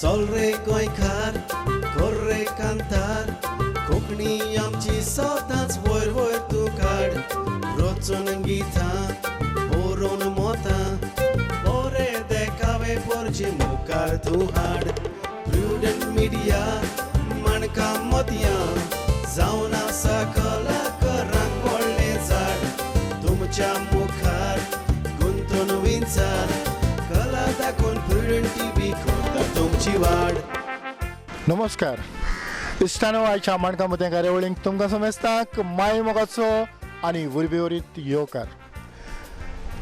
चल रे गोंयकार कर रे कांतार कोंकणी आमची सदांच वयर वयर तूं काड रचून गितां बरोवन मोतां बरे देखावे परचे मुखार तूं हाड प्रुडंट मिडिया माणकां मदयां जावन आसा कलाकारांक व्हडलें झाड तुमच्या मुखार गुंतून विचार कला दाखोवन प्रुडंट टीव्ही करता तुमची वाड. नमस्कार इश्टानो, आयच्या माणकां मतें कार्यावळींक तुमकां समेस्ताक माय मोगाचो आनी वरभीवरीत येवकार.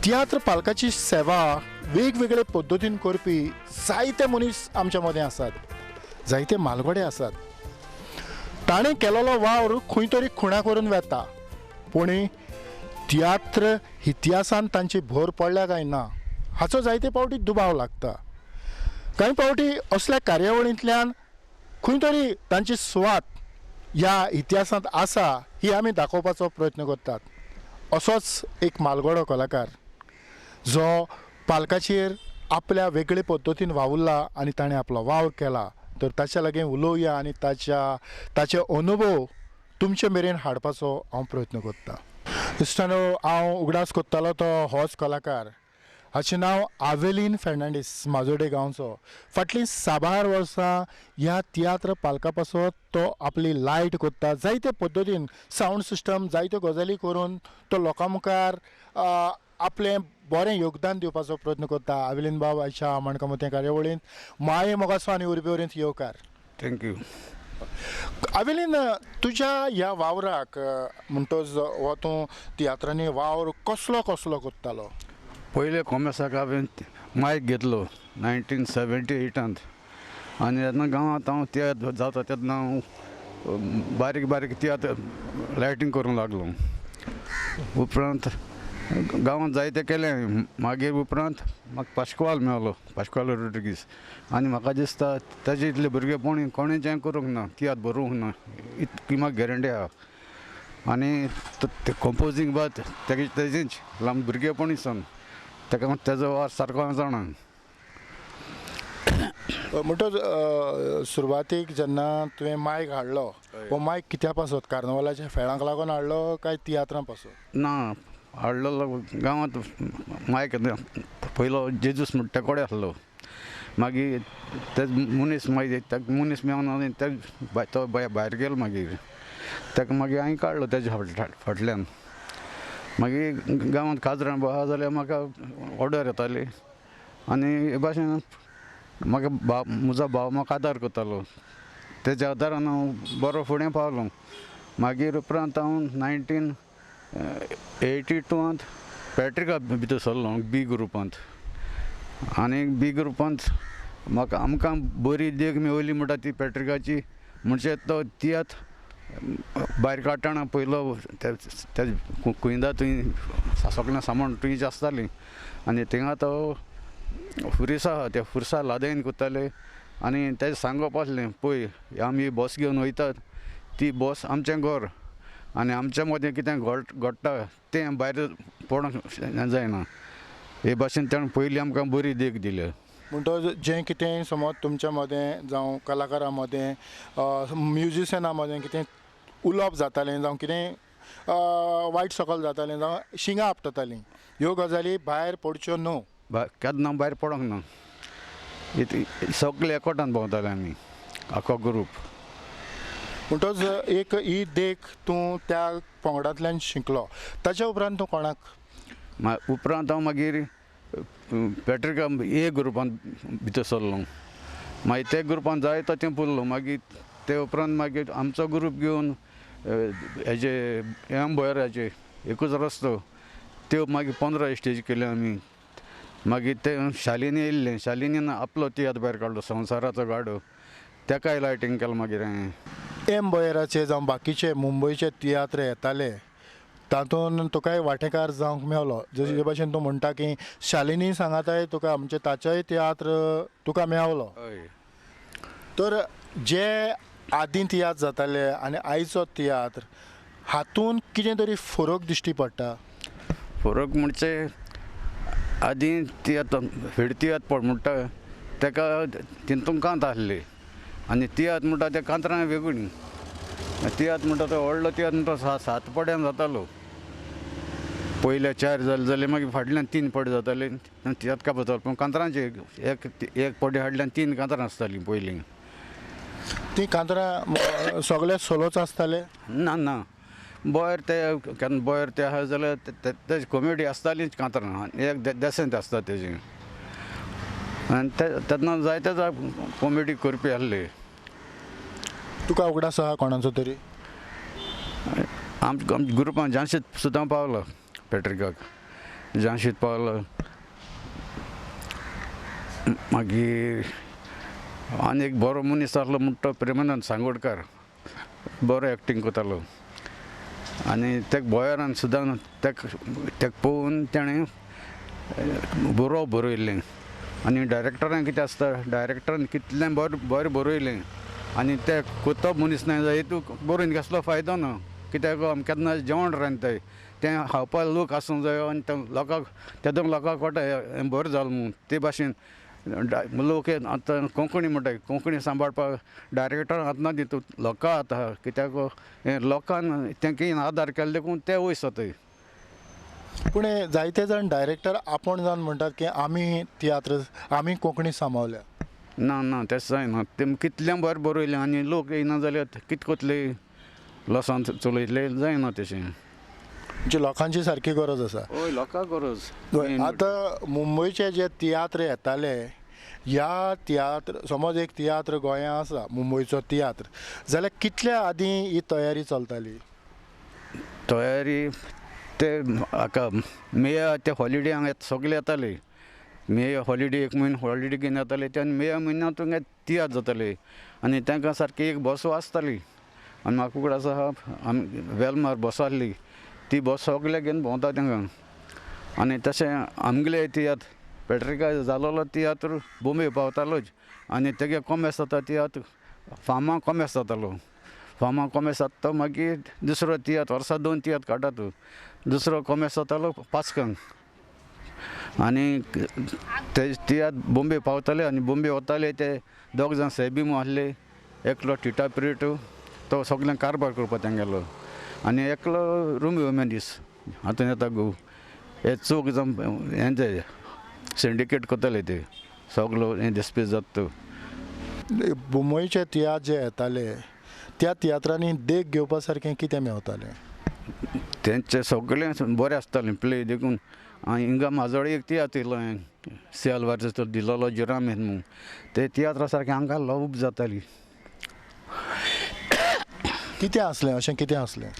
तियात्र पालकाची सेवा वेगवेगळे पद्दतीन करपी जायते मनीस आमच्या मदें आसात, जायते मालगडे आसात. ताणें केलेलो वावर खंय तरी खुणा करून वेता, पूण तियात्र इतिहासान तांची भर पडल्या काय ना हाचो जायते फावटी दुबाव लागता. कांय फावटी असल्या कार्यावळींतल्यान खंय तरी तांची सुवात ह्या इतिहासांत आसा ही आमी दाखोवपाचो प्रयत्न करतात. असोच एक मालगडो कलाकार जो पालकाचेर आपल्या वेगळे पद्दतीन वावुरला आनी ताणें आपलो वावर केला, तर ताच्या लागीं उलोवया आनी ताचे अनुभव तुमचे मेरेन हाडपाचो हांव प्रयत्न करतां. इश्टानो, हांव उगडास कोत्तालो तो होच कलाकार. हाचें नांव आवेलीन फेर्नांडीस, माजोडे गांवचो. फाटलीं 6 वर्सां ह्या तियात्र पालका पासत तो आपली लायट करता. जायते पद्दतीन सावंड सिस्टम जायत्यो गजाली करून तो लोकां मुखार आपलें बरें योगदान दिवपाचो प्रयत्न करता. आवेलीन बाब आयच्या माणकां मतें कार्यावळींत माये मोगाचो आनी उर्बेवरींत येवकार. थँक्यू. आवेलीन, तुज्या ह्या वावराक म्हणटच हो तूं तियात्रांनी वावर कसलो कसलो करतालो? पयले कोमेसाक हांवें मायक घेतलो 1978 आनी जेन्ना गांवांत हांव तियात्र जाता तेन्ना हांव बारीक बारीक तियात्र लायटींग करूंक लागलो. उपरांत गांवांत जायते केलें. मागीर उपरांत म्हाका पाश्कवाल मेळ्ळो, पाश्कवाल रोड्रिगीस. आनी म्हाका दिसता ताजे इतले भुरगेपणी कोणेंचें करूंक ना, तियात्र बरोवंक ना, इतकी म्हाका गॅरंटी आहा. आनी ते कंपोजींग बाद तेजेंच लांब भुरगेपणीसान ताका तेजो वार सारको जाणा. म्हणटच सुरवातीक जेन्ना तुवें मायक हाडलो, हो मायक कित्या पासत? कार्नवालाच्या फेळांक लागून हाडलो काय तियात्रां पासत? ना, हाडलो गांवांत मायक पयलो जेजूस म्हणटा ते कडेन आसलो. मागीर ते मनीस मेळोन तो भायर गेलो. मागीर ताका मागीर हांवें काडलो तेज्या फाटल्यान. मागीर गांवांत काजरां आहा जाल्यार म्हाका ऑर्डर येताली आनी हे भाशेन म्हाका म्हजो भाव म्हाका आदार करतालो. तेज्या आदारान हांव बरो फुडें पावलो. मागीर उपरांत हांव 1982 पॅट्रिका भितर सरलो बी ग्रुपांत. आनी बी ग्रुपांत म्हाका आमकां बरी देख मेवली म्हणटा ती पॅट्रिकाची. म्हणजे तो तियात्र भायर काडटना पयलो ते कुयदा थंय सगळें सामान थंयच आसताली आनी थिंगा तो फुरिसा आहा त्या फुरसा लादेन करताले. आनी तेजें सांगप आसलें, पळय आमी बस घेवन वयतात, ती बस आमचें घर आनी आमच्या मदें कितें घडटा तें भायर पडोंक जायना. हे भाशेन ताणें पयलीं आमकां बरी देख दिली. म्हणटच जें कितें समज तुमच्या मदें जावं कलाकारां मदें म्युजिशियनां मदें कितें उलोवप जातालें जावं कितें वायट सकल जातालें जावं शिंगां आपटतालीं, ह्यो गजाली भायर पडच्यो न्हू. केन्ना भायर पडोंक ना. सगळे एकवटान भोंवताले आमी, आख्खो ग्रूप. म्हणटच एक ही देख तूं त्या पंगडांतल्यान शिकलो. ताच्या उपरांत तूं कोणाक? उपरांत हांव मागीर पॅट्रिका ए ग्रुपांत भितर सरलो. मागीर ते ग्रुपान जायतो तें पळयलो. मागीर ते उपरांत मागीर आमचो ग्रूप घेवन हेजे बोयराचे एकूच रस्तो त्यो मागीर 15 स्टेज केल्यो आमी. मागीर ते शालिनी येयल्ले, शालिनीन आपलो तियात्र भायर काडलो संवसाराचो गाडो, तेकाय लायटींग केलो. मागीर हांवें बोयराचे जावं बाकीचे मुंबयचे तियात्र येताले तातूंत तुकाय वांटेकार जावंक मेळलो. जशे भाशेन तूं म्हणटा की शालिनी सांगाताय तुका म्हणजे ताचेय तियात्र तुका मेळलो. तर जे आदीं तियात्र जाताले आनी आयचो तियात्र हातूंत कितें तरी फरक दिश्टी पडटा? फरक म्हणजे आदीं तियात्र फेड तियात्र पड म्हणटा ताका तितून कांत आसली आनी तियात्र म्हणटा ते कांतरां वेगळी. तियात्र म्हणटा तो व्हडलो तियात्र म्हणटा 7 पड्यान जातालो. पयले 4 जाले जाल्यार मागीर फाटल्यान 3 पड जाताले तियात्र कापतालो. पूण कांतरांचे एक पडी हाडल्यान 3 कांतरां आसतालीं पयलीं. ती कांतरां सगळे सोलोच आसताले? ना ना, बोयर ते केन्ना बोयर ते आहा जाल्यार तेजी कॉमेडी आसतालीच कांतरां. एक देसेंत आसता तेजी आनी तेन्ना जायते कॉमेडी करपी आसले. तुका उगडास आहा कोणाचो तरी? आमच्या ग्रुपान जांशीत सुद्दां पावलो पेट्रिकाक. जांशीत पावलो. मागीर आनी एक बरो मनीस आसलो म्हणटा तो प्रेमानंद सांगोडकार. बरो एक्टींग करतालो आनी तेका बोयरान सुद्दां तेका पळोवन तेणें बरो बरयलें. आनी डायरेक्टरान कितें आसता, डायरेक्टरान कितलें बरें बरयलें आनी ते कोतो मनीस ना जाल्यार हितून बरोवन कसलो फायदो ना. कित्याक आमी केन्ना जेवण रांदताय तें खावपाक लोक आसूंक जायो आनी लोकांक तेदोन लोकांक कोटा हें बरें जालें म्हूण. ते भाशेन लोक आतां कोंकणी म्हणटाय, कोंकणी सांबाळपाक डायरेक्टर आतां दितू लोकां आतां. कित्याक हें लोकांन तेंका आदार केले देखून ते वयस जाताय. पूण जायते जाण डायरेक्टर आपूण जावन म्हणटात की आमी कोंकणी सांबाळल्या. ना ना, तशें जायना. तेम कितलें बरें बरयलें आनी लोक येयना जाल्यार कितें कोतले लॉसान चलयतले, जायना तशें. म्हणजे लोकांची सारकी गरज आसा. हय, लोकांक गरज. आतां मुंबयचे जे तियात्र येताले, ह्या तियात्र समज एक तियात्र गोंयांत आसा मुंबयचो तियात्र, जाल्यार कितल्या आदीं ही तयारी चलताली? तयारी ते हाका मे ते हॉलिडे हांगा सगळे येताले. मे हॉलिडे 1 म्हयनो हॉलिडे घेवन येताले. ते आनी मे म्हयन्यांत तियात्र जाताले आनी तांकां सारकी एक बसो आसताली. आनी म्हाका उगडास आहा, आमी वेलमार बस आसली, ती बस सगळे घेवन भोंवता तांकां. आनी तशें आमगेले तियात्र पेट्रिका जालोलो तियात्र बॉम्बे पावतालोच आनी तेगे कॉमेस जाता तियात्र फार्मां कॉमेस जातालो. फार्मां कॉमेस जाता तो मागीर दुसरो तियात्र वर्सा 2 तियात्र काडटात. दुसरो कॉमेस जातालो पास्कांक आनी ते तियात्र बॉम्बे पावताले आनी बॉम्बे वताले. ते 2 जाण सेबीमो आसले, एकलो टिटा पिरेटो तो सगळ्यांक कारबार करपा तेंगेलो आनी एकलो रोमियो मेंडीस हातून येता गो. हे 4 जाण हें ते सिंडिकेट करताले. ते सगलो हें डिस्पीस जाता तो. मुंबयचे तियात्र जे येताले त्या तियात्रांनी देख घेवपा सारकें कितें मेवतालें? तेंचे सगळें बरें आसतालें प्ले देखून. हिंगा म्हाजोडे एक तियात्र येयलो हांवें सियालवार दिलोलो जिरामेन म्हूण. ते तियात्रा सारकें हांगा लव जाताली. कितें आसलें, अशें कितें आसलें?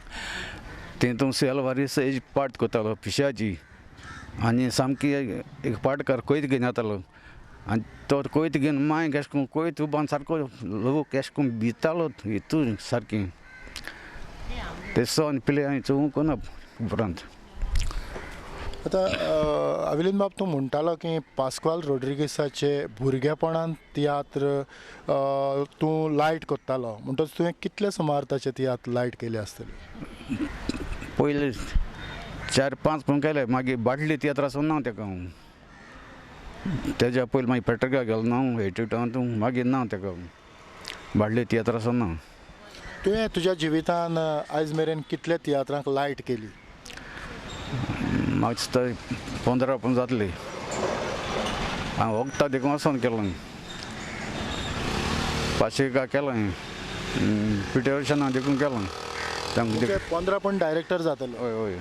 तितून सियालवारी एक पार्ट करतालो पिशाची आनी सामकी एक पार्टकार कोयत घेवन येतालो आनी तो कोयत घेवन मांय केश करून कोयत उबान सारको लोक केश करून भितालो हितून सारकें. ते सोन प्ले हांवें चोवूंक कोना उपरांत. आतां अविलिन बाब, तूं म्हणटालो की पास्क्वाल रोड्रिगेसाचे भुरगेपणांत तियात्र तूं लायट करतालो. म्हणटच तुवें कितले सुमार ताचे तियात्र लायट केले आसतले? पयले 4-5 पूण केले. मागीर बाटली तियात्रासून ना तेका हांव. तेज्या पयलीं मागीर पेट्रिका गेलो ना 82 मागीर ना तेका बाटली तियात्रासून ना. तुवें तुज्या जिवितान आयज मेरेन कितले तियात्रांक लायट केली? म्हाका दिसता 15 पूण जातली. हांव वखदां देखून वचोन केलो. पाशिका केलो, पिटेशना देखून केलो. 15 पूण डायरेक्टर जातलो? हय हय.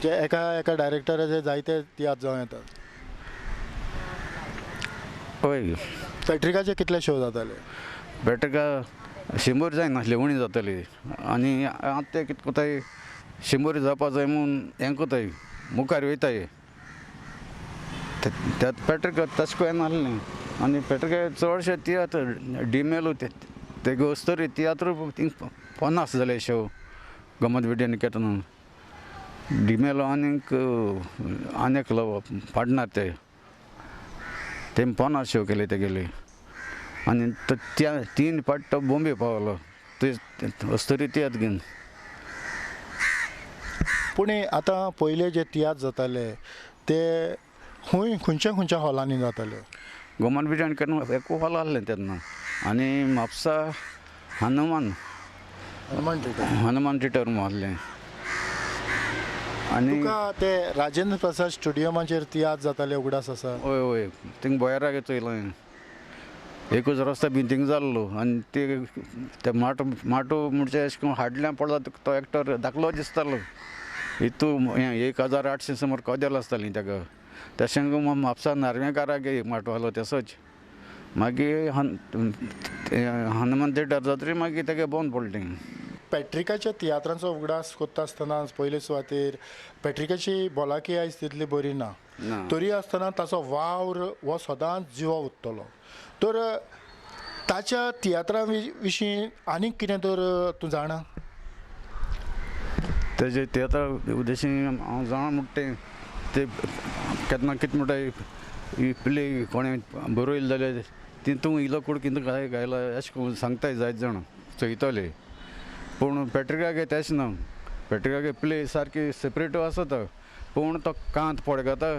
जे एका डायरेक्टराचे जायते तियात्र जावं येतात. हय. पेट्रिकाचे कितले शो जाताले? पेट्रिका 100 जायनासले, उणी जाताली. आनी आतां ते कितें कोताय 100 जावपा जाय म्हूण हें कोताय, मुखार वयताय. त्यात पेट्रिका तशें करून नासलें. आनी पेट्रिका चडशे तियात्र डिमेलो ते गोस्तरी तियात्र थिंग 50 जाले शो गमत विद्यानिकेतनान. डिमेलो आनी एकलो पार्टनर ते 50 शो केले तेगेले. आनी त्या 3 पाट तो बॉम्बे पावलो ते वस्तरी तियात्र घेवन. पूण आतां पयले जे तियात्र जाताले ते खंयच्या हॉलांनी जाताले? गोमान बिर्याणी करून एकू फाल आहलें तेन्ना आनी म्हापसा हनुमान हनुमान थिएटर म्हूण आहलें आनी तुका ते राजेंद्र प्रसाद स्टेडियमाचेर तियात्र जाताले उगडास आसा हय हय थिंग बोयराक चोयलें एकूच रस्तो बी थिंग जाल्लो आनी ते माटू म्हणचे अशें करून हाडल्या पडला तो एक्टर धाकलो दिसतालो हितू 1800 समोर कोदेल आसतालीं ताका तशें करून म्हापसा नार्वेकाराक एक माटू आहलो तसोच मागीर हनुमान थिएटर जातरी मागीर ताका बंद पडलें पॅट्रिकाच्या तियात्रांचो उगडास करता आसतना पयले सुवातेर पॅट्रिकाची भलायकी आयज तितली बरी ना तरी आसतना ताचो वावर हो सदांच जिवा उत्तलो तर ताच्या तियात्रा विशीं आनीक कितें तर तूं जाणा तेजे तियात्र उद्देशी हांव जाणा म्हणटा ते केन्ना कितें म्हणटा प्ले कोणें बरयलें जाल्यार तितूंत इलो कुडकीन गायला अशें करून सांगताय जायत जाण चोयतले पूण पॅट्रिकाक तेशें ना पॅट्रिकाक प्ले सारकी सेपरेट आसता पूण तो कांत पडगता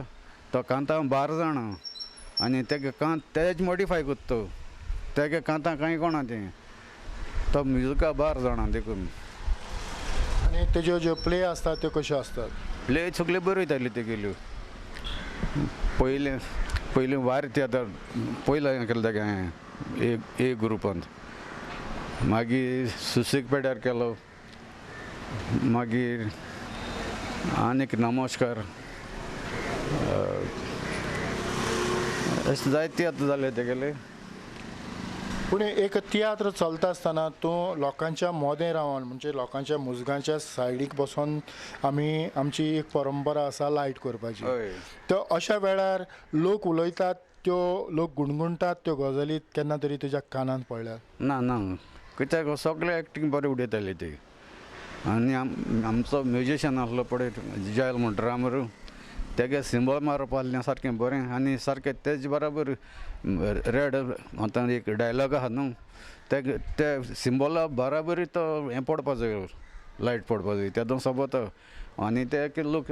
तो कांता बार जाणा आनी तेका कांत तेज मॉडिफाय करता तेका कांता कांय कोणा तें तो म्युजिका बार जाणा देखून आनी तेज्यो ज्यो प्ले आसतात त्यो कश्यो आसतात प्ले सगळे बरयताले तेगेल्यो पयलीं वार तियात्र पयलो हें केलो तेगे हांवें एक ग्रुपांत मागीर सुसेग पेड्यार केलो मागीर आनीक नमस्कार अशें जायते तियात्र जाले तेगेले पूण एक तियात्र चलता आसतना तूं लोकांच्या मोदें रावन म्हणजे लोकांच्या मुजगांच्या सायडीक बसून आमची एक परंपरा आसा लायट करपाची तर अशा वेळार लोक उलयतात त्यो लोक गुणगुणटात त्यो गजाली केन्ना तरी तुज्या कानांत पडल्यात ना ना कित्याक सगळे एक्टींग बरें उडयताले ते आनी आमचो म्युजिशियन आहलो पळय जयल म्हण ड्रामर तेगे सिंबल मारप आहलें सारकें बरें आनी सारकें तेज बराबर रेड आतां एक डायलॉग आहा न्हू ते सिंबला बराबरी तो हें पडपा जाय लायट पडपा जाय तेदो सोबत आनी ते लोक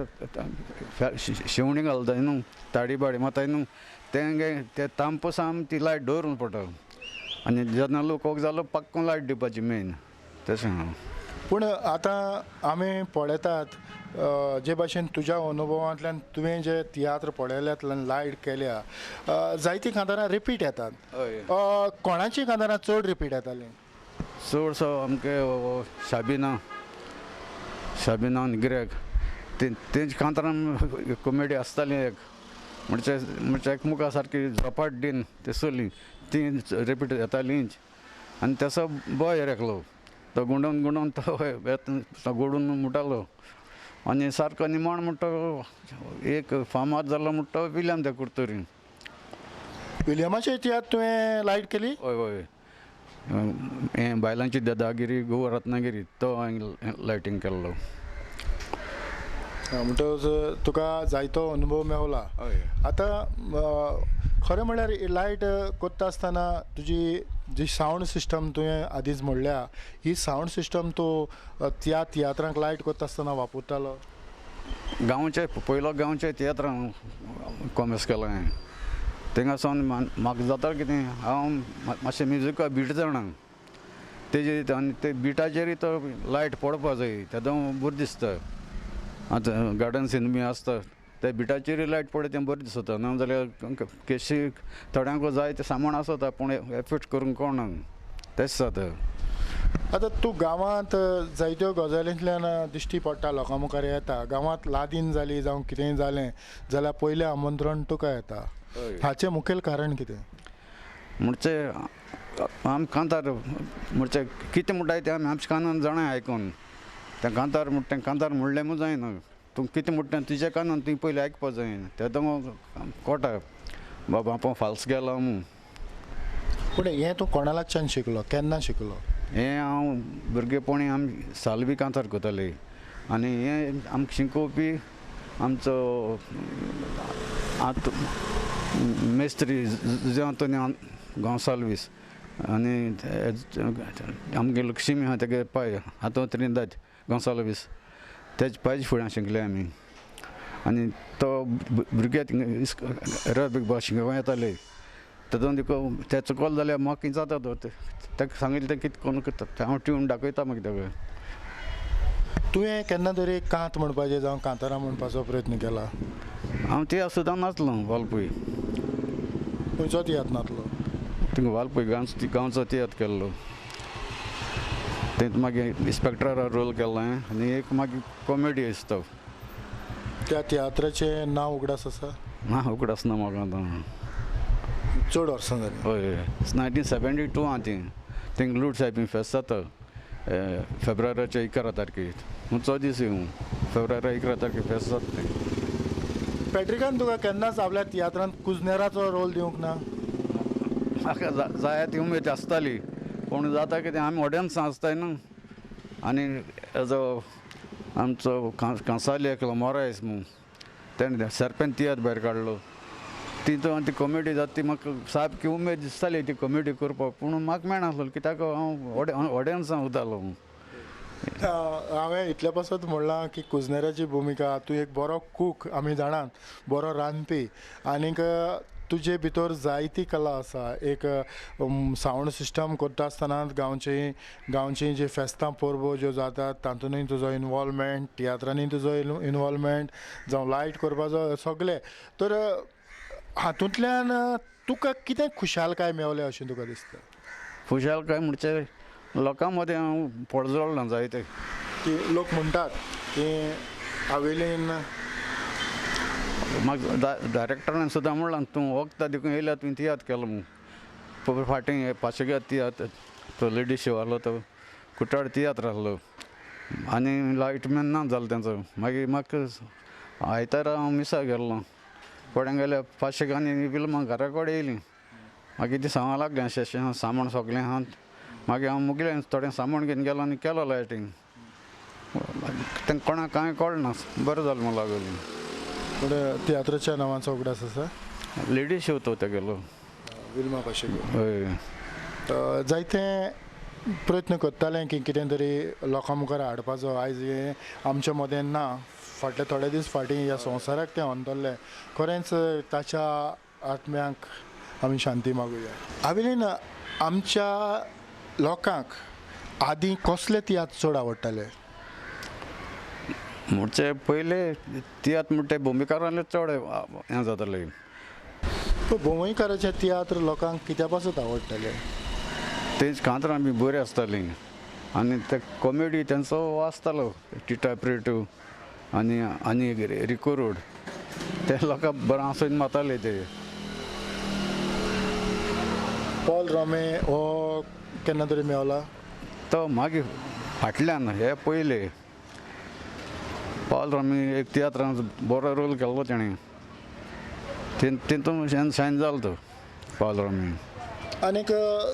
शिवणी घालताय न्हू ताडी बाडी माताय न्हू ते तांप साम ती लायट दवरून पडटा आनी जेन्ना लोक जालो पक्कून लायट दिवपाची मेन तशें पूण आतां आमी पळयतात जे भाशेन तुज्या अनुभवांतल्यान तुवें जे तियात्र पळयल्यांतल्यान लायट केल्या जायतीं कांतारां रिपीट येतात कोणाचीं कांतारां चड रिपीट येतालीं चडसो आमगे शाबिना गिरेक तेंची कांतारां कॉमेडी आसताली एक म्हणजे एकमुखा सारकी झपाट दिन ते चली ती रिपीट येतालींच आनी तेसो बॉय रेकलो तो गुंडोवन तो गोडून मुटालो आनी सारको निमाण म्हणटा एक फामाद जालो म्हणटा विलियम ते कुर्तोरी विलियमाचे तियात्र तुवें लायट केली हय हय हें बायलांची दादागिरी गोवा रत्नागिरी तो हांवें लायटींग केल्लो म्हणटच तुका जायतो अनुभव मेवला आतां खरें म्हळ्यार लायट करता आसतना तुजी जी सावंड सिस्टम तुवें आदींच म्हणल्या ही सावंड सिस्टम तूं त्या तियात्रांक लायट करता आसतना वापरतालो गांवचे पयलो गांवचे तियात्रां कॉमर्स केलो हांवें थिंगा सावन म्हाका जाता कितें हांव मातशें म्युजिका बीट जाणा तेजे आनी ते बिटाचेर तो लायट पडपा जाय तेदो बरें दिसता आतां गार्डन सीन बी आसता ते बिटाचेर लायट पडले तें बरें दिसता ना जाल्यार केशी थोड्यांक जाय तें सामान आसता पूण एफेक्ट करूंक कोणा तेच जाता आतां तूं गांवांत जायत्यो गजालींतल्यान दिश्टी पडटा लोकां मुखार येता गांवांत लादीन जाली जावं कितेंय जालें जाल्यार पयलें आमंत्रण तुका येता हाचें मुखेल कारण कितें म्हणजे आमी कांतार म्हणजे कितें म्हणटाय तें आमी आमच्या कानान जाणाय आयकून तें कांतार म्हणटा तें कांतार म्हणलें जायना तूं कितें म्हणटा तुज्या कानान तुवें पयलीं आयकपा जाय तेदो कोटा बाबा आपूण फाल्स गेलो म्हूण पूण हें तूं कोणा लागच्यान शिकलो केन्ना शिकलो हें हांव भुरगेपणी आमी सालवी कांतार करताले आनी हें आमकां शिकोवपी आमचो मेस्त्री आंतोनी गोंसाल्वीस आनी आमगे लक्ष्मी आहा तेगे पाय हातूंत त्रिंदात गोंसाल्वीस तेज पायजे फुड्यान शिकले आमी आनी तो भुरगे अरेबीक भास शिकोवंक येताले तातूंत तें चुकलो जाल्यार म्हाका जाता तो ताका सांगितलें तें कितें कोण करता हांव ट्यून दाखयता मागीर ताका. तुवें केन्ना तरी कांत म्हणपाचें जावं कांतारां म्हणपाचो प्रयत्न केला? हांव तियात्र सुद्दां नाचलो वालपय. खंयचो तियात्र नाचलो? थिंगा वालपय गांवचो तियात्र केल्लो. थंय मागीर इन्स्पेक्टरा रोल केल्लो हांवें आनी एक मागीर कॉमेडी आसता. त्या तियात्राचें नांव उगडास आसा? ना उगडास ना म्हाका आतां. चड वर्सां जालीं. हय 1972 हांव थिंगा लूट सायबीन फेस्त जाता फेब्रुवारीच्या 11 तारखेक. चो दीस येवं फेब्रुवारी 11 तारखेक फेस्त जाता तें. पॅट्रिकान तुका केन्नाच आपल्या तियात्रांत कुजनेराचो रोल दिवंक ना? म्हाका जाय ती उमेद आसताली पूण जाता कितें आमी ऑडियन्स आसताय न्हू. आनी हेजो आमचो कांसाली एकलो मोरायस म्हूण तेणें सरपंच तियात्र भायर काडलो. तितून ती कॉमेडी जाता ती म्हाका सारकी उमेद दिसताली ती कॉमेडी करपाक पूण म्हाका मेळनासलो कित्याक हांव ऑडियन्सां वतालो. हांवें इतल्या पासत म्हणलां की कुजनेराची भुमिका तूं एक बरो कूक आमी जाणात, बरो रांदपी आनीक तुजे भितर जायती कला आसा. एक सावंड सिस्टम करता आसतना गांवची जी फेस्तां परबो ज्यो जातात तातूंतय तुजो इनवॉल्वमेंट, तियात्रांनी तुजो इनवॉल्वमेंट जावं लायट करपाचो सगळें. तर हातूंतल्यान तुका कितें खुशालकाय मेवल्या अशें तुका दिसता? खुशालकाय म्हणचे लोकां मदें हांव पडजोळ्ळां जायते. की लोक म्हणटात की हावेलीन म्हाका डायरेक्टरान सुद्दां म्हणलां तूं वखदां देखून येयल्या तुवें तियात्र केलो म्हूण. फाटीं पाशेगार तियात्र तो लेडी शो आहलो तो कुट्टाड तियात्र आहलो आनी लायटमॅन ना जालो तेंचो. मागीर म्हाका आयतारा हांव मिसा गेल्लो कोड्यांक गेल्यार पाशेगार आनी फिल्मां घरा कडेन येयलीं. मागीर ती सांगूंक लागलें अशें सामान सगलें आहा. मागीर हांव मुगलें थोडें सामान घेवन गेलो आनी केलो लायटींग. तें कोणाक कांय कळना बरें जालें म्हूण लागलें. तियात्राच्या नांवाचो उगडास आसा? लेडी शो तो तेगेलो विल्मा पाशेगार. हय जायते प्रयत्न करताले की कितें तरी लोकां मुखार हाडपाचो. आयज हें आमच्या मदें ना. फाटले थोडे दीस फाटीं ह्या संवसाराक तें अंतरलें. खरेंच ताच्या आत्म्याक आमी शांती मागुया. हावेलीन आमच्या लोकांक आदीं कसले तियात्र चड आवडटाले? म्हणचे पयले तियात्र म्हणटे भुमिकारांतले चड हें जातालें. भोंवईकाराचे तियात्र लोकांक कित्या पासत आवडटाले? तेंच कांतरां बी बरीं आसतालीं आनी ते कॉमेडी तेंचो आसतालो टिटा प्रेटू आनी रिकोरोड ते लोकांक बरें हांसून मारताले ते. पॉल रोमे हो केन्ना तरी मेवला? तो मागीर फाटल्यान हे पयले पॉल रोमी एक तियात्रांत बरो रोल केल्लो तेणें. तितून शायन जालो तो पॉल रोमी. आनीक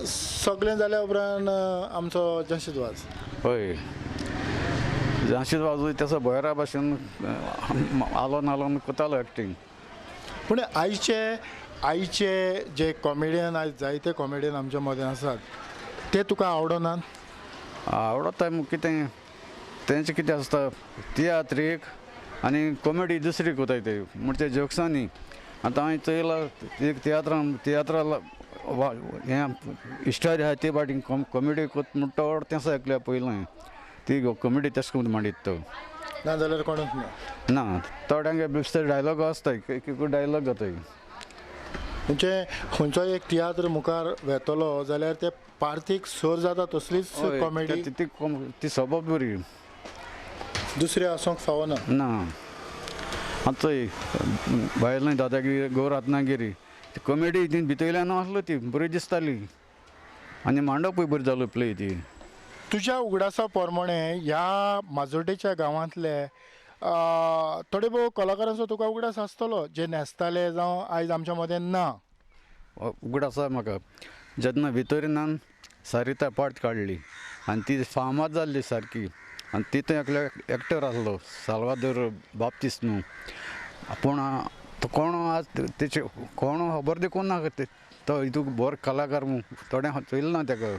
सगळें जाल्या उपरांत आमचो जशीद वाज. हय जशीद वाजूय तसो भयरा भाशेन आलोन कोतालो एक्टींग. पूण आयचे जे कॉमेडियन आयज जायते कॉमेडियन आमच्या मदें आसात ते तुका आवडनात? आवडटा कितें तेंचें कितें आसता तियात्र एक आनी कॉमेडी दुसरी कोताय ते म्हणजे जोक्सांनी. आतां हांवें चयलां एक तियात्रा हें इश्टारी आहा ते फाटीं कॉमेडी कोत म्हणटा तेंच आयकल्या पयलें. ती कॉमेडी तेश कोन्न मांडीत तो ना जाल्यार कोणूच ना. ना थोड्यांक बेश्टे डायलॉग आसताय एक डायलॉग जाताय. म्हणजे खंयचो एक तियात्र मुखार वेतलो जाल्यार ते पार्थीक सर जाता तसलीच कॉमेडी. ती सबब बरी दुसरे आसूंक फावना. ना आतां भायलें दादागिरी गौर रत्नागिरी कॉमेडी ती भितरल्यान आसलो ती बरी दिसताली आनी मांडपूय बरी जालो प्ले ती. तुज्या उगडासा प्रमाणे ह्या माजोड्डेच्या गांवांतले थोडे भोव कलाकारांचो तुका उगडास आसतलो जे न्हेसताले जावं आयज आमच्या मदें ना? उगड आसा म्हाका. जेन्ना भितरल्यान सारिता पाट काडली आनी ती फामाद जाल्ली सारकी आनी तितून एकलो एक्टर आसलो साल्वादोर बाप्तिस्त न्हू. पूण तो कोण आज तेचे कोण खबर देखून ना तो हितून बरो कलाकार म्हूण थोडें चोयलें ना ताका.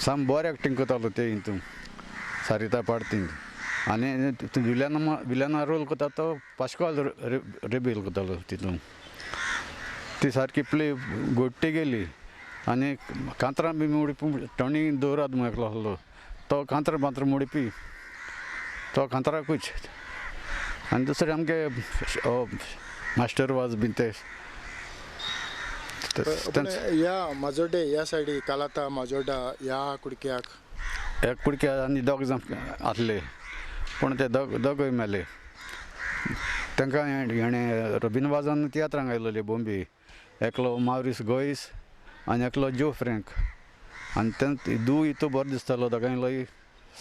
साम बरें एक्टींग करतालो ते हितून सारिता पाट थिंग. आनी विलना रोल करता तो पाश्कवाल रेबेल करतालो तितून. ती सारकी प्ले गोट्टी गेली आनी कांतरां बी मुडपी टर्निंग दवरात म्हूण एकलो आसलो तो कांतरां बांतरां मुडपी तो कांतराकूच आनी दुसरें आमगे मास्टर वाज बीन ते ह्या माजोड्डे ह्या सायडी कालाता माजोड्डा ह्या कुडक्याक एक कुडक्या आनी दोग जाण आसले पूण ते दोगूय मेले तांकां हेणें रबीन वाजान तियात्रांक आयलोले बॉम्बे एकलो मावरीस गोईस आनी एकलो जो फ्रँक आनी ते दू इतू बरो दिसतालो दोगांयलोय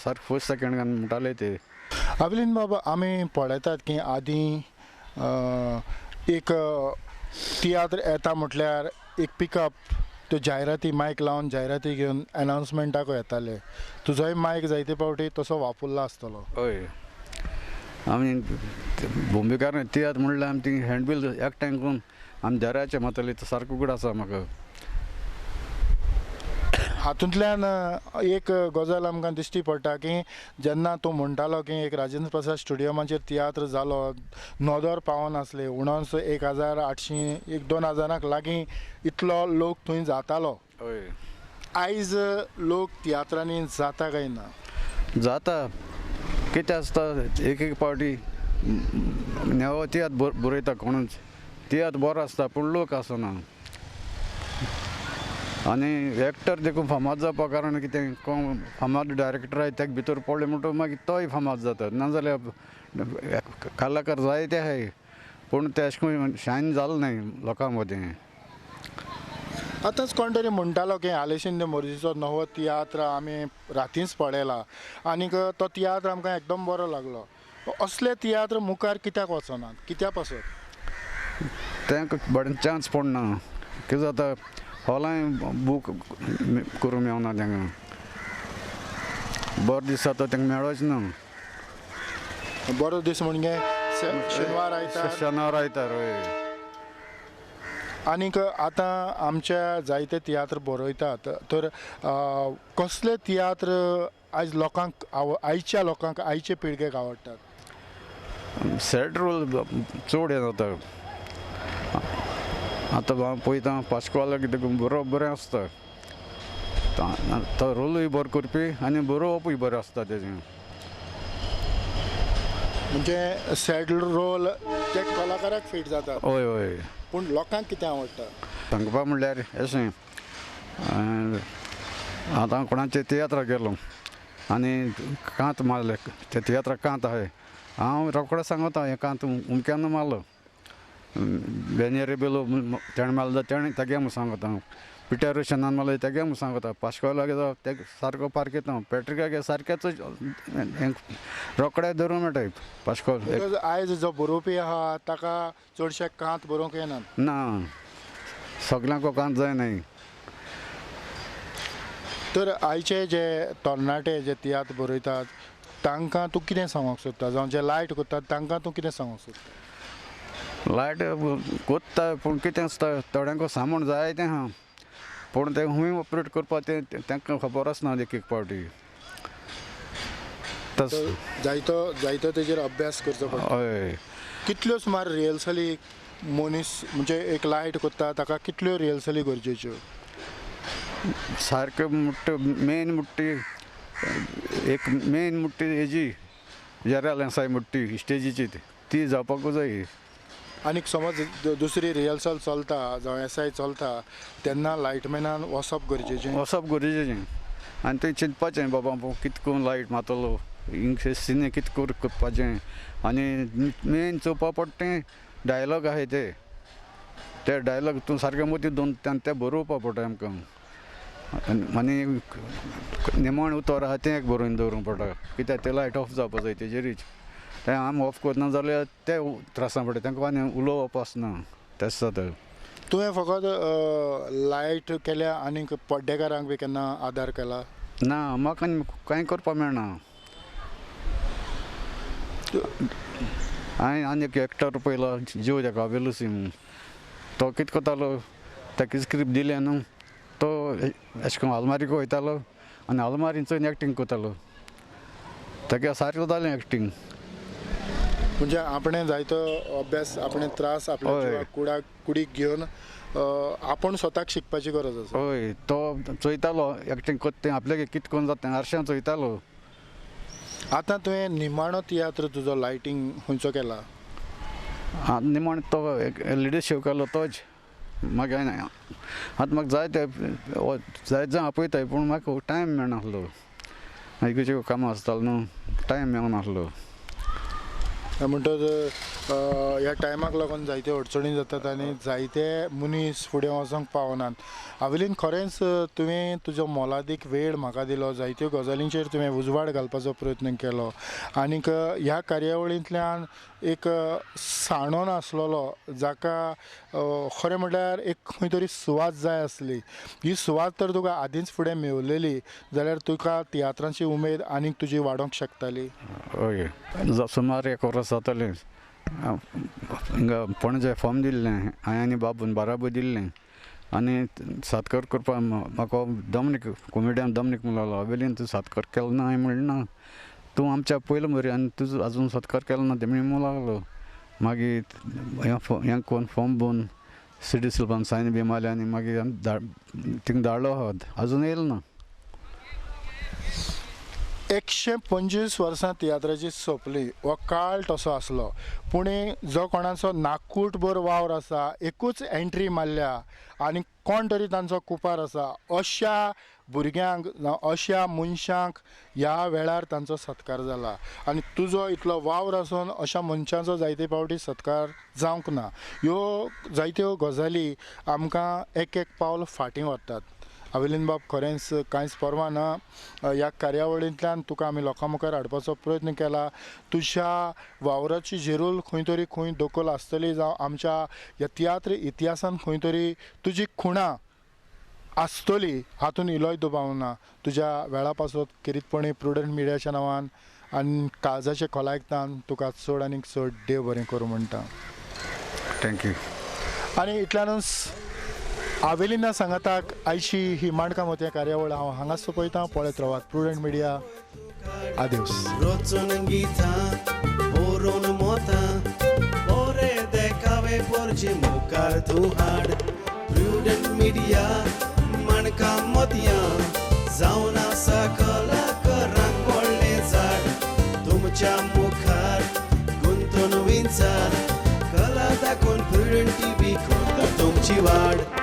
सारको फर्स्ट सेकंड घालून म्हणटाले ते अभिलीन बाबा आमी पळयतात की आदीं एक तियात्र येता म्हटल्यार एक पिकअप त्यो जायराती मायक लावन जायराती घेवन अनाउन्समेंटाक येताले तुजोय मायक जायते फावटी तसो वापरलो आसतलो हय आमी बॉम्बेकार तियात्र म्हणल्यार आमी ती हँडबील एकठांय करून आमी देराचे मातले तो सारको गूड आसा म्हाका हातूंतल्यान एक गजाल आमकां दिश्टी पडटा की जेन्ना तूं म्हणटालो की एक राजेंद्र प्रसाद स्टेडियमाचेर तियात्र जालो नोदोर पावोन आसले उणोस 1800 एक 2000 लागीं इतलो लोक थंय जातालो आयज लोक तियात्रांनी जाता काय ना जाता कितें आसता एक फावटी नेवो तियात्र बरयता कोणूच तियात्र बरो आसता पूण लोक आसना आनी एक्टर देखून फामाद जावपा कारण कितें कोण फामाद डायरेक्टर आहाय तेका भितर पडले म्हणटून मागीर तोय फामाद जाता नाजाल्यार कलाकार जायते आहाय पूण ते अशें करून शायन जालो न्हय लोकां मदें आतांच कोण तरी म्हणटालो की आलेशिंदे मोर्जीचो नवो तियात्र आमी रातींच पळयला आनीक तो तियात्र आमकां एकदम बरो लागलो असले तियात्र मुखार कित्याक वचनात कित्याक पासून तांकां बरें चान्स पडना कितें जाता हॉलांय बूक करूंक मेळना तांकां बरो दीस जाता तांकां मेळोच ना बरो दीस म्हणजे शेनवार आयतार शेनवार आयतार हय आनीक आतां आमच्या जायते तियात्र बरयतात तर कसले तियात्र आयज लोकांक आयच्या लोकांक आयचे पिळगेक आवडटात सॅड रोल चड हें जाता आतां हांव पळयता पाश्कवाला कितें बरें आसता तो रोलूय बरो करपी आनी बरोवपूय बरें आसता तेजें म्हणजे सॅड रोल ते कलाकाराक फीट जाता हय हय पूण लोकांक कितें आवडटा सांगपा म्हणल्यार अशें आतां कोणाचे तियात्राक गेलो आनी कांत मारले ते तियात्राक कांत आहाय हांव रोखडो सांगता हें कांत उमक्यान मारलो बेनेरे बेलो तेणें मारलो तेणें तेगे म्हूण सांगता हांव पिटर रोशनान मारलो तेगे म्हूण सांगता पाश्कवाला गेलो ते सारको पारकेता हांव पेट्रिका सारकेच रोखडे धरूं मेळटाय पाश्कवाल आयज जो बरोवपी आहा ताका चडशे कांत बरोवंक येना ना सगल्यांक कांत जायनाय तर आयचे जे तरणाटे जे तियात्र बरयतात तांकां तूं कितें सांगूंक सोदता जावं जे लायट करतात तांकां तूं कितें सांगूंक सोदता लायट कोत्ता पूण कितें आसता थोड्यांक सामोण जाय तें आहा पूण तें हूंय ऑपरेट करपा तें तांकां खबर आसना एक एक फावटी जायतो तेजेर अभ्यास करचो पडटा हय कितल्यो सुमार रिहर्सली मनीस म्हणजे एक लायट करता ताका कितल्यो रिहर्सली गरजेच्यो सारकें म्हणटा मेन म्हणटी एक मेन म्हणटी हेजी जेराल आसाय म्हणटी स्टेजीची ती जावपाकूच जाय आनीक समज दुसरी रिहर्सल चलता जावं एसआय चलता तेन्ना लायटमॅनान वचप गरजेचें आनी थंय चिंतपाचें बाबा कितें करून लायट मारतलो हिंग सिने कितें करून करपाचें आनी मेन चोवपा पडटा तें डायलॉग आहाय ते डायलॉग तूं सारकें मतीं दोन तें बरोवपा पडटा आमकां आनी निमाण उतर आहा तें बरोवन दवरूंक पडटा कित्याक ते लायट ऑफ जावपा जाय तेजेरूच तें आमी ऑफ करना जाल्यार ते त्रासां पडटा तांकां आनी उलोवप आसना तेंच जाता तुवें फकत लायट केल्या आनीक पड्डेकारांक बी केन्ना आदार केला ना म्हाका कांय करपा मेळना हांवें आनी एक एक्टर पयलो जीव तेका वेलुसी म्हूण तो कितें करतालो ताका स्क्रिप्ट दिलें न्हू तो अशें करून आलमारीक वयतालो आनी आलमारीन चोयन एक्टींग करतालो ताका सारकें जालें एक्टींग म्हणजे आपण जायतो अभ्यास आपण त्रास आपल्या हय. जिवाक कुडीक घेवन आपण स्वताक शिकपाची गरज आसा. हय तो चोयतालो एकटें कोत्तें आपल्याक कितें करून जाता तें आरशां चोयतालो. आतां तुवें निमाणो तियात्र तुजो लायटींग खंयचो केला? निमाण तो एलईडी शो केलो तोच म्हाका आतां म्हाका जाय ते जां आपयताय पूण म्हाका टायम मेळनासलो. खंयची कामां आसतालो न्हू टायम मेळनासलो. म्हणटच ह्या टायमाक लागून जायत्यो अडचणी जातात आनी जायते मनीस फुडें वचोंक पावनात. हावेलीन खरेंच तुवें तुजो मोलादीक वेळ म्हाका दिलो, जायत्यो गजालींचेर तुवें उजवाड घालपाचो प्रयत्न केलो आनीक ह्या कार्यावळींतल्यान एक सांडोन आसलेलो जाका खरें म्हटल्यार एक खंय तरी सुवात जाय आसली. ही सुवात तर तुका आदींच फुडें मेवलेली जाल्यार तुका तियात्रांची उमेद आनीक तुजी वाडोंक शकताली. हय सुमार 1 वर्स जातालें हिंगा पणजे फॉर्म दिल्लें हांवें आनी बाबून बाराबर दिल्लें आनी सातकर करपा म्हाका दमनीक कॉमेडियन दमनीक म्हणलो हावेलीन तूं सातकर केलो ना. हांवें म्हणलें ना तूं आमच्या पयलो मरे आनी तुजो आजून सत्कार केलो ना तें म्हणून लागलो. मागीर हें कोन्न फॉर्म भरून CD सिल्पान सायन बी मारलें आनी मागीर थिंगा धाडलो आजून येयलो ना. 125 वर्सां तियात्राची सोंपली हो काळ तसो आसलो पूण जो कोणाचो नाकूटभर वावर आसा एकूच एंट्री मारल्या आनी कोण तरी तांचो कुपार आसा अशा भुरग्यांक जावं अशा मनशांक ह्या वेळार तांचो सत्कार जाला आनी तुजो इतलो वावर आसून अशा मनशांचो जायते फावटी सत्कार जावंक ना. ह्यो जायत्यो गजाली आमकां एक पावल फाटीं व्हरतात. हावेलीन बाब खरेंच कांयच परवा ना. ह्या कार्यावळींतल्यान तुका आमी लोकां मुखार हाडपाचो प्रयत्न केला. तुज्या वावराची झेरूल खंय तरी खंय दोखल आसतली जावं आमच्या ह्या तियात्र इतिहासान खंय तरी तुजी खुणां आसतली हातून इलोय दुबाव ना. तुज्या वेळा पासत किरीतपणी प्रुडंट मिडियाच्या नांवान आनी काळजाचे खोलायकतान तुका चड आनीक चड देव बरें करूं म्हणटा. थँक्यू. आनी इतल्यानूच हावेलीना सांगाताक आयची ही मांडका मोती कार्यावळ हांव हांगाच सोंपयतां. पळयत रावात प्रुडंट मिडिया. आदेवस. रोचून गितां बरोवन मोतां बरें देखावे पोरचे मुखार तूं हाड. प्रुडंट मिडिया माणका मोतयां जावन आसा कलाकारांक व्हडलें झाड. तुमच्या मुखार गुंतून विचार कला दाखोवन प्रुडंट TV खुंत तुमची वाड.